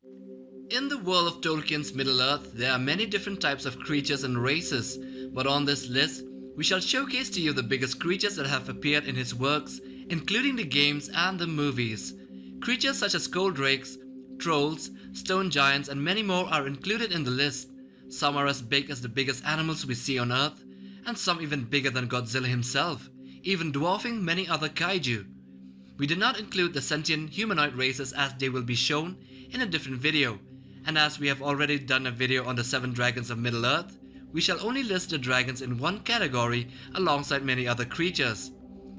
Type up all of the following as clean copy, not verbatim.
In the world of Tolkien's Middle-earth, there are many different types of creatures and races, but on this list, we shall showcase to you the biggest creatures that have appeared in his works, including the games and the movies. Creatures such as Goldrakes, trolls, stone giants and many more are included in the list. Some are as big as the biggest animals we see on Earth, and some even bigger than Godzilla himself, even dwarfing many other kaiju. We did not include the sentient humanoid races as they will be shown in a different video, and as we have already done a video on the 7 dragons of Middle-earth, we shall only list the dragons in one category alongside many other creatures.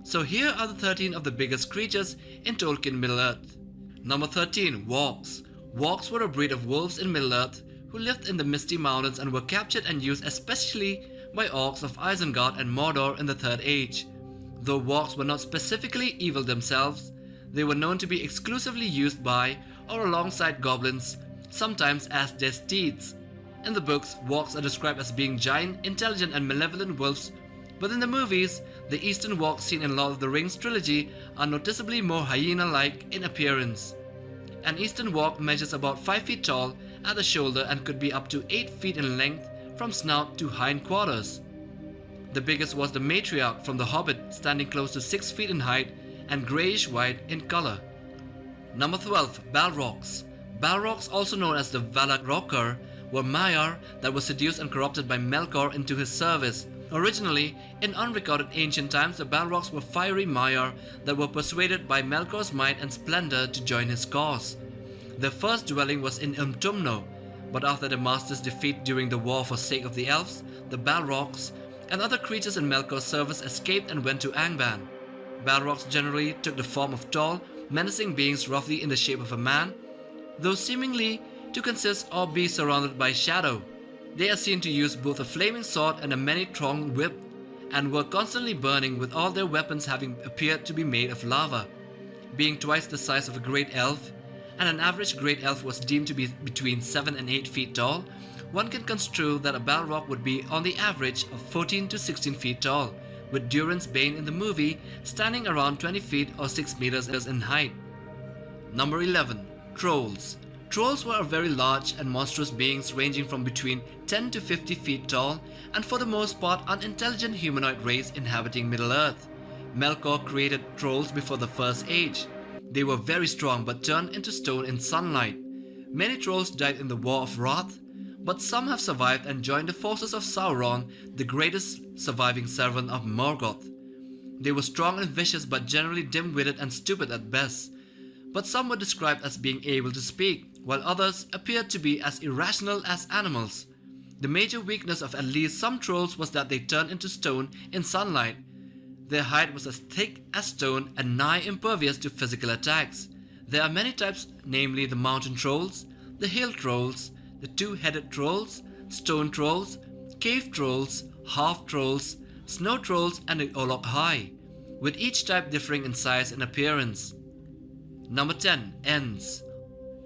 So here are the 13 of the biggest creatures in Tolkien Middle-earth. Number 13. Wargs. Wargs were a breed of wolves in Middle-earth who lived in the Misty Mountains and were captured and used especially by orcs of Isengard and Mordor in the Third Age. Though wargs were not specifically evil themselves, they were known to be exclusively used by or alongside goblins, sometimes as their steeds. In the books, wargs are described as being giant, intelligent and malevolent wolves, but in the movies, the eastern wargs seen in Lord of the Rings trilogy are noticeably more hyena-like in appearance. An eastern warg measures about 5 feet tall at the shoulder and could be up to 8 feet in length from snout to hindquarters. The biggest was the matriarch from The Hobbit, standing close to 6 feet in height and greyish-white in color. Number 12. Balrogs. Balrogs, also known as the Valarokkar, were Maiar that were seduced and corrupted by Melkor into his service. Originally, in unrecorded ancient times, the Balrogs were fiery Maiar that were persuaded by Melkor's might and splendor to join his cause. Their first dwelling was in Umtumno, but after the Master's defeat during the War for sake of the Elves, the Balrogs and other creatures in Melkor's service escaped and went to Angband. Balrogs generally took the form of tall, menacing beings roughly in the shape of a man, though seemingly to consist or be surrounded by shadow. They are seen to use both a flaming sword and a many-pronged whip, and were constantly burning, with all their weapons having appeared to be made of lava. Being twice the size of a great elf, and an average great elf was deemed to be between 7 and 8 feet tall, one can construe that a Balrog would be on the average of 14 to 16 feet tall, with Durin's Bane in the movie standing around 20 feet or 6 meters in height. Number 11. Trolls. Trolls were very large and monstrous beings ranging from between 10 to 50 feet tall and for the most part unintelligent humanoid race inhabiting Middle-earth. Melkor created trolls before the First Age. They were very strong but turned into stone in sunlight. Many trolls died in the War of Wrath, but some have survived and joined the forces of Sauron, the greatest surviving servant of Morgoth. They were strong and vicious but generally dim-witted and stupid at best. But some were described as being able to speak, while others appeared to be as irrational as animals. The major weakness of at least some trolls was that they turned into stone in sunlight. Their hide was as thick as stone and nigh impervious to physical attacks. There are many types, namely the mountain trolls, the hill trolls, the two-headed trolls, stone trolls, cave trolls, half trolls, snow trolls and the Olok-hai, with each type differing in size and appearance. Number 10. Ents.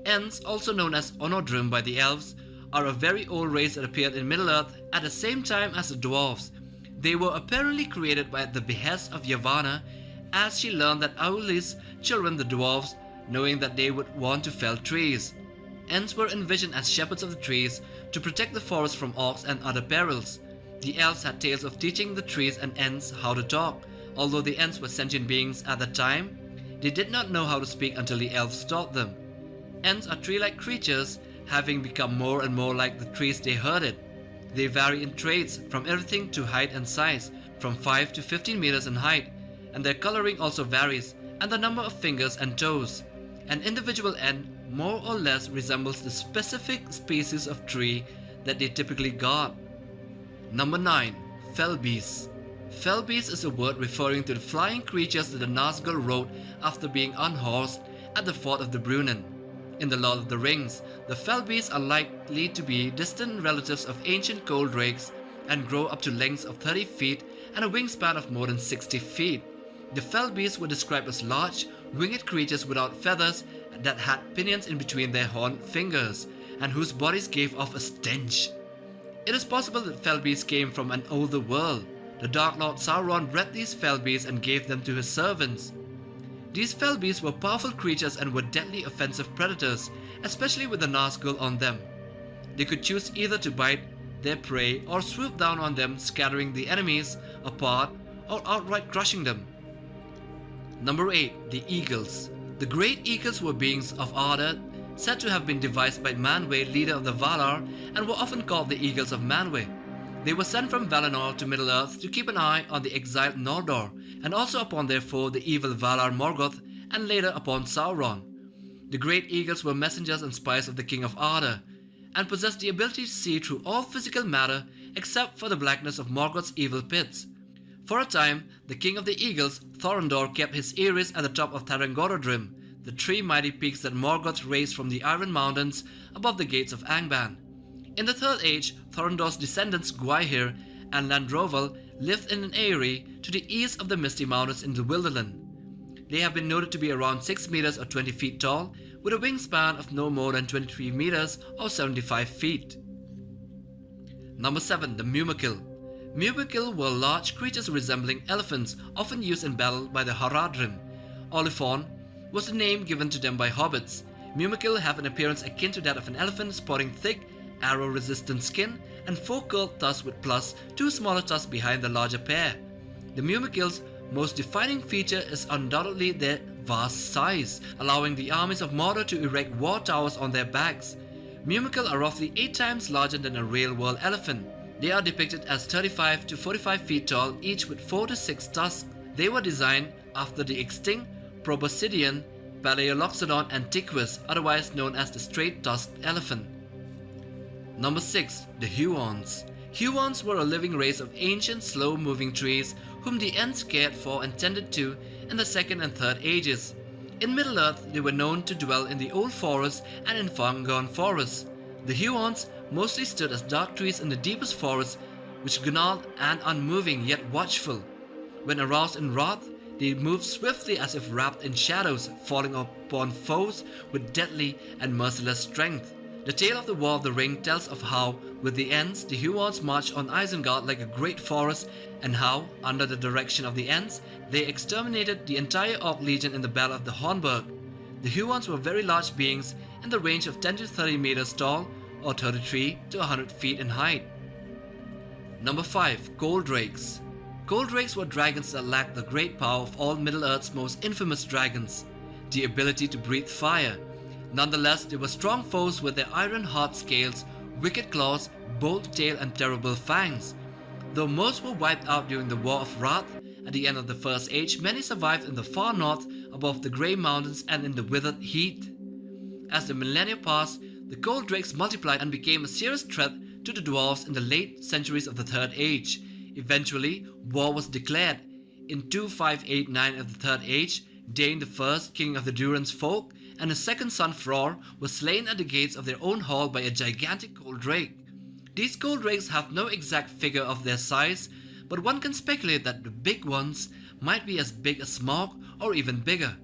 Ents, also known as Onodrim by the elves, are a very old race that appeared in Middle-earth at the same time as the dwarves. They were apparently created by the behest of Yavanna, as she learned that Auli's children, the dwarves, knowing that they would want to fell trees. Ents were envisioned as shepherds of the trees to protect the forest from orcs and other perils. The elves had tales of teaching the trees and Ents how to talk. Although the Ents were sentient beings at the time, they did not know how to speak until the elves taught them. Ents are tree-like creatures, having become more and more like the trees they herded. They vary in traits from everything to height and size, from 5 to 15 meters in height, and their coloring also varies, and the number of fingers and toes. An individual Ent more or less resembles the specific species of tree that they typically guard. Number 9. Fellbeasts. Fellbeast is a word referring to the flying creatures that the Nazgul rode after being unhorsed at the fort of the Brunnen. In the Lord of the Rings, the Fellbeasts are likely to be distant relatives of ancient Goldrakes and grow up to lengths of 30 feet and a wingspan of more than 60 feet. The Fellbeasts were described as large, winged creatures without feathers that had pinions in between their horned fingers and whose bodies gave off a stench. It is possible that Fellbeasts came from an older world. The Dark Lord Sauron bred these Fellbeasts and gave them to his servants. These fell beasts were powerful creatures and were deadly offensive predators, especially with the Nazgul on them. They could choose either to bite their prey or swoop down on them, scattering the enemies apart or outright crushing them. Number 8. The Eagles. The Great Eagles were beings of Arda, said to have been devised by Manwë, leader of the Valar, and were often called the Eagles of Manwë. They were sent from Valinor to Middle-earth to keep an eye on the exiled Noldor, and also upon their foe, the evil Valar Morgoth, and later upon Sauron. The Great Eagles were messengers and spies of the King of Arda, and possessed the ability to see through all physical matter except for the blackness of Morgoth's evil pits. For a time, the King of the Eagles, Thorondor, kept his eyries at the top of Tarangorodrim, the three mighty peaks that Morgoth raised from the Iron Mountains above the gates of Angband. In the Third Age, Thorondor's descendants Gwaihir and Landroval lived in an eyrie to the east of the Misty Mountains in the Wilderland. They have been noted to be around 6 meters or 20 feet tall, with a wingspan of no more than 23 meters or 75 feet. Number 7. The Mumakil. Mumakil were large creatures resembling elephants, often used in battle by the Haradrim. Oliphaunt was the name given to them by hobbits. Mumakil have an appearance akin to that of an elephant, sporting thick, arrow-resistant skin and 4 curled tusks with plus 2 smaller tusks behind the larger pair. The Mumakil's most defining feature is undoubtedly their vast size, allowing the armies of Mordor to erect war towers on their backs. Mumakil are roughly 8 times larger than a real-world elephant. They are depicted as 35 to 45 feet tall, each with 4 to 6 tusks. They were designed after the extinct Proboscidean Paleoloxodon antiquus, otherwise known as the straight-tusked elephant. Number 6. The Huons. Huons were a living race of ancient, slow-moving trees whom the Ents cared for and tended to in the Second and Third Ages. In Middle-earth, they were known to dwell in the Old Forest and in Fangorn Forest. The Huons mostly stood as dark trees in the deepest forests, which gnarled and unmoving yet watchful. When aroused in wrath, they moved swiftly as if wrapped in shadows, falling upon foes with deadly and merciless strength. The tale of the War of the Ring tells of how, with the Ents, the Huons marched on Isengard like a great forest, and how, under the direction of the Ents, they exterminated the entire Orc Legion in the Battle of the Hornburg. The Huons were very large beings in the range of 10 to 30 meters tall, or 33 to 100 feet in height. Number 5. Goldrakes. Goldrakes were dragons that lacked the great power of all Middle-earth's most infamous dragons, the ability to breathe fire. Nonetheless, they were strong foes with their iron-hard scales, wicked claws, bold tail and terrible fangs. Though most were wiped out during the War of Wrath, at the end of the First Age, many survived in the far north above the Grey Mountains and in the withered heat. As the millennia passed, the Goldrakes multiplied and became a serious threat to the dwarves in the late centuries of the Third Age. Eventually, war was declared. In 2589 of the Third Age, Dain I, king of the Durin's folk, and his second son Fror were slain at the gates of their own hall by a gigantic Goldrake. These Goldrakes have no exact figure of their size, but one can speculate that the big ones might be as big as Smaug or even bigger.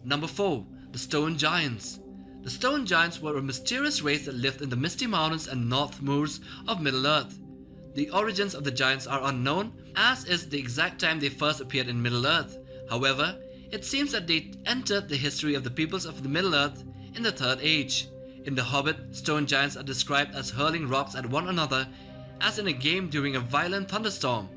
Number 4. The Stone Giants. The Stone Giants were a mysterious race that lived in the Misty Mountains and North Moors of Middle-earth. The origins of the Giants are unknown, as is the exact time they first appeared in Middle-earth. However, it seems that they entered the history of the peoples of the Middle-earth in the Third Age. In The Hobbit, stone giants are described as hurling rocks at one another, as in a game during a violent thunderstorm.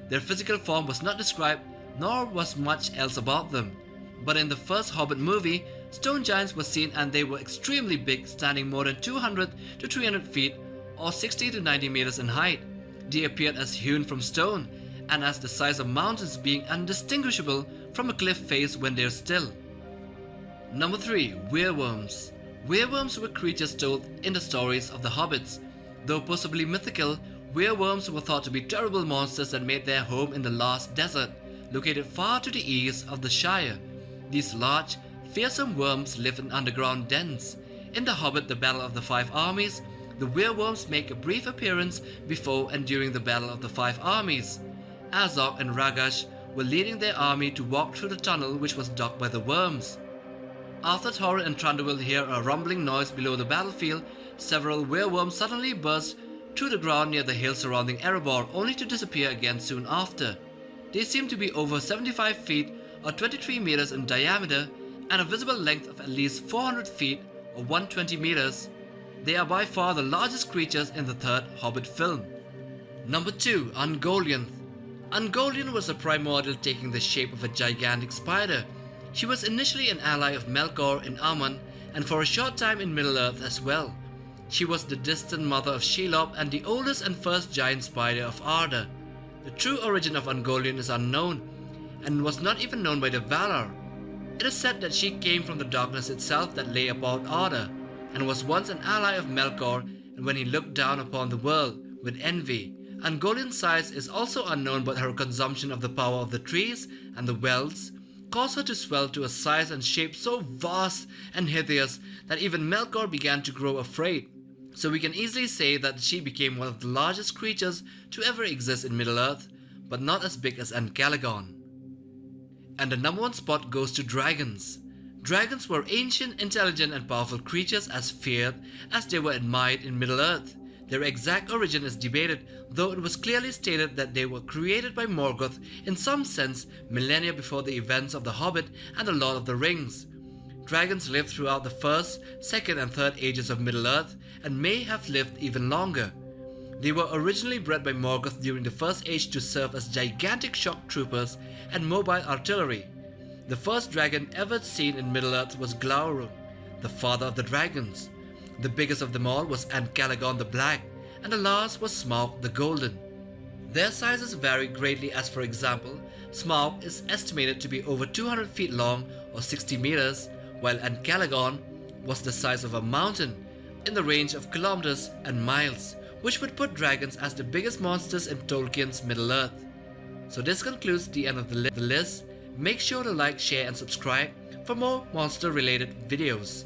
Their physical form was not described, nor was much else about them. But in the first Hobbit movie, stone giants were seen and they were extremely big, standing more than 200 to 300 feet or 60 to 90 meters in height. They appeared as hewn from stone and as the size of mountains, being undistinguishable from a cliff face when they are still. Number 3. Wereworms. Wereworms were creatures told in the stories of the hobbits. Though possibly mythical, wereworms were thought to be terrible monsters that made their home in the Last Desert, located far to the east of the Shire. These large, fearsome worms live in underground dens. In The Hobbit, the Battle of the Five Armies, the wereworms make a brief appearance before and during the Battle of the Five Armies. Azog and Ragash were leading their army to walk through the tunnel which was dug by the worms. After Thorin and Thranduil hear a rumbling noise below the battlefield, several wereworms suddenly burst through the ground near the hill surrounding Erebor, only to disappear again soon after. They seem to be over 75 feet or 23 meters in diameter, and a visible length of at least 400 feet or 120 meters. They are by far the largest creatures in the third Hobbit film. Number 2. Ungoliant. Ungoliant was a primordial taking the shape of a gigantic spider. She was initially an ally of Melkor in Aman, and for a short time in Middle-earth as well. She was the distant mother of Shelob and the oldest and first giant spider of Arda. The true origin of Ungoliant is unknown, and was not even known by the Valar. It is said that she came from the darkness itself that lay about Arda, and was once an ally of Melkor, and when he looked down upon the world with envy. Ungoliant's size is also unknown, but her consumption of the power of the trees and the wells caused her to swell to a size and shape so vast and hideous that even Melkor began to grow afraid. So we can easily say that she became one of the largest creatures to ever exist in Middle-earth, but not as big as Ancalagon. And the number 1 spot goes to dragons. Dragons were ancient, intelligent and powerful creatures as feared as they were admired in Middle-earth. Their exact origin is debated, though it was clearly stated that they were created by Morgoth in some sense millennia before the events of The Hobbit and The Lord of the Rings. Dragons lived throughout the first, second and third ages of Middle-earth and may have lived even longer. They were originally bred by Morgoth during the First Age to serve as gigantic shock troopers and mobile artillery. The first dragon ever seen in Middle-earth was Glaurung, the father of the dragons. The biggest of them all was Ancalagon the Black, and the last was Smaug the Golden. Their sizes vary greatly, as for example, Smaug is estimated to be over 200 feet long or 60 meters, while Ancalagon was the size of a mountain, in the range of kilometers and miles, which would put dragons as the biggest monsters in Tolkien's Middle-earth. So this concludes the end of the list. Make sure to like, share and subscribe for more monster-related videos.